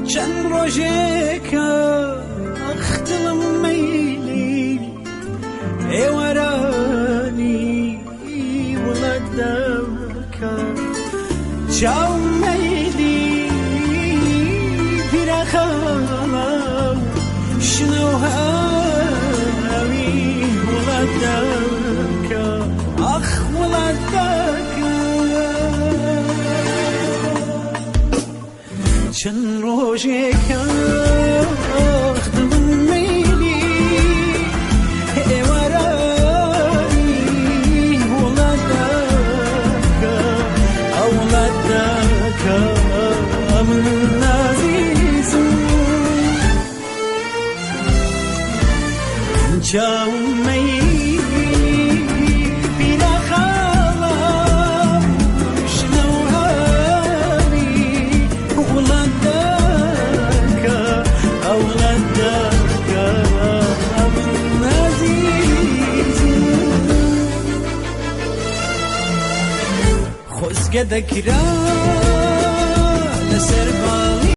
چەند ڕۆژێکە ئەختڵم مەیلی ئێوەرانی وڵات دەکە چاو مەیلی پیرەخەڵم شنە و هەوی وڵات دەکە ئەخ وڵات دەکە چەند ڕۆژێکە ئەختڵم مەیلی ئێوەرانی وڵات دەکە ئەو وڵات دەکە من نازیزم چاو مەیلی پیرەخەڵم شنە و هەوی وڵات دەکە ئەو وڵات دەکە من نازیزم خۆزگە دەکرا لەسەر باڵی